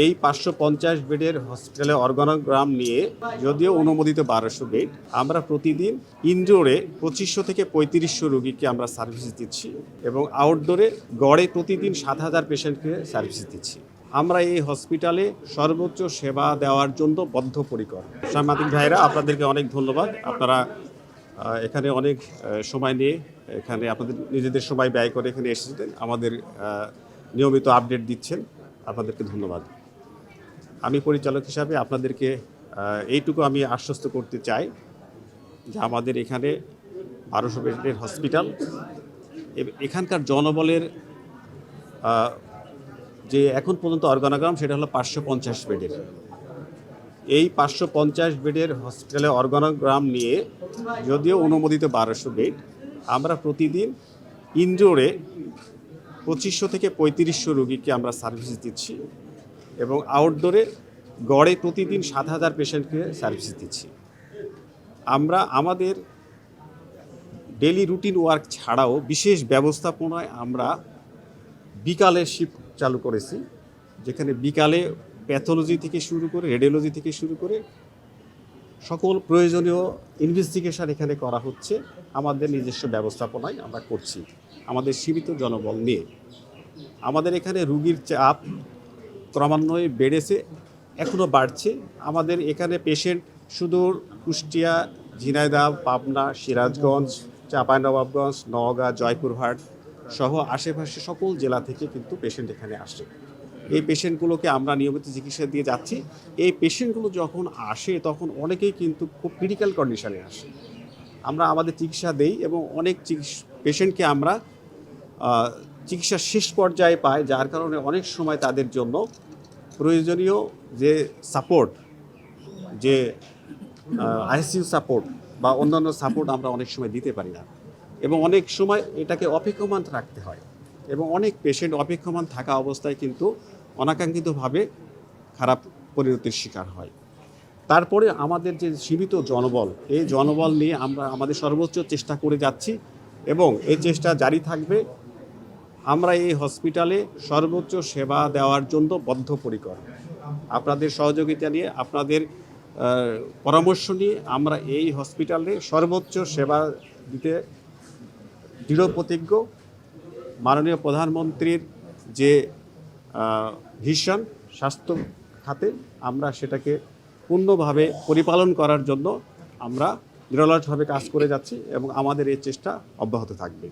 এই 550 বেডের হসপিটালে অর্গানোগ্রাম নিয়ে যদিও অনুমোদিত 1200 বেড, আমরা প্রতিদিন ইনডোরে 2500 থেকে 3500 রোগীকে আমরা সার্ভিস দিচ্ছি এবং আউটডোরে গড়ে প্রতিদিন 7000 পেশেন্টকে সার্ভিস দিচ্ছি। আমরা এই হসপিটালে সর্বোচ্চ সেবা দেওয়ার জন্য বদ্ধপরিকর। সাংবাদিক ভাইরা, আপনাদেরকে অনেক ধন্যবাদ। আপনারা এখানে অনেক সময় নিয়ে এখানে আপনাদের নিজেদের সময় ব্যয় করে এখানে এসেছেন, আমাদের নিয়মিত আপডেট দিচ্ছেন। আপনাদেরকে ধন্যবাদ। আমি পরিচালক হিসাবে আপনাদেরকে এইটুকু আমি আশ্বস্ত করতে চাই যে আমাদের এখানে 1200 বেডের হসপিটাল, এখানকার জনবলের যে এখন পর্যন্ত অর্গানোগ্রাম সেটা হলো 550 বেডের। এই 550 বেডের হসপিটালে অর্গানোগ্রাম নিয়ে যদিও অনুমোদিত 1200 বেড, আমরা প্রতিদিন ইনডোরে 2500 থেকে 3500 রোগীকে আমরা সার্ভিস দিচ্ছি এবং আউটডোরে গড়ে প্রতিদিন 7000 পেশেন্টকে সার্ভিস দিচ্ছি। আমরা আমাদের ডেলি রুটিন ওয়ার্ক ছাড়াও বিশেষ ব্যবস্থাপনায় আমরা বিকালে শিফট চালু করেছি, যেখানে বিকালে প্যাথোলজি থেকে শুরু করে রেডিওলজি থেকে শুরু করে সকল প্রয়োজনীয় ইনভেস্টিগেশন এখানে করা হচ্ছে। আমাদের নিজস্ব ব্যবস্থাপনায় আমরা করছি আমাদের সীমিত জনবল নিয়ে। আমাদের এখানে রুগীর চাপ ক্রমান্বয়ে বেড়েছে, এখনও বাড়ছে। আমাদের এখানে পেশেন্ট সুদূর কুষ্টিয়া, ঝিনাইদহ, পাবনা, সিরাজগঞ্জ, চাঁপাইনবাবগঞ্জ, নওগাঁ, জয়পুরহাট সহ আশেপাশে সকল জেলা থেকে কিন্তু পেশেন্ট এখানে আসে। এই পেশেন্টগুলোকে আমরা নিয়মিত চিকিৎসা দিয়ে যাচ্ছি। এই পেশেন্টগুলো যখন আসে তখন অনেকেই কিন্তু খুব ক্রিটিক্যাল কন্ডিশনে আসে। আমরা আমাদের চিকিৎসা দেই এবং অনেক পেশেন্টকে আমরা চিকিৎসা শেষ পর্যায়ে পাই, যার কারণে অনেক সময় তাদের জন্য প্রয়োজনীয় যে সাপোর্ট, যে আইসিইউ সাপোর্ট বা অন্যান্য সাপোর্ট আমরা অনেক সময় দিতে পারি না এবং অনেক সময় এটাকে অপেক্ষমান রাখতে হয় এবং অনেক পেশেন্ট অপেক্ষমান থাকা অবস্থায় কিন্তু অনাকাঙ্ক্ষিতভাবে খারাপ পরিণতির শিকার হয়। তারপরে আমাদের যে সীমিত জনবল, এই জনবল নিয়ে আমরা আমাদের সর্বোচ্চ চেষ্টা করে যাচ্ছি এবং এই চেষ্টা জারি থাকবে। আমরা এই হসপিটালে সর্বোচ্চ সেবা দেওয়ার জন্য বদ্ধপরিকর। আপনাদের সহযোগিতা নিয়ে, আপনাদের পরামর্শ নিয়ে আমরা এই হসপিটালে সর্বোচ্চ সেবা দিতে দৃঢ় প্রতিজ্ঞ। মাননীয় প্রধানমন্ত্রীর যে ভিশন স্বাস্থ্য খাতে, আমরা সেটাকে পূর্ণভাবে পরিপালন করার জন্য আমরা নিরলসভাবে কাজ করে যাচ্ছি এবং আমাদের এই চেষ্টা অব্যাহত থাকবে।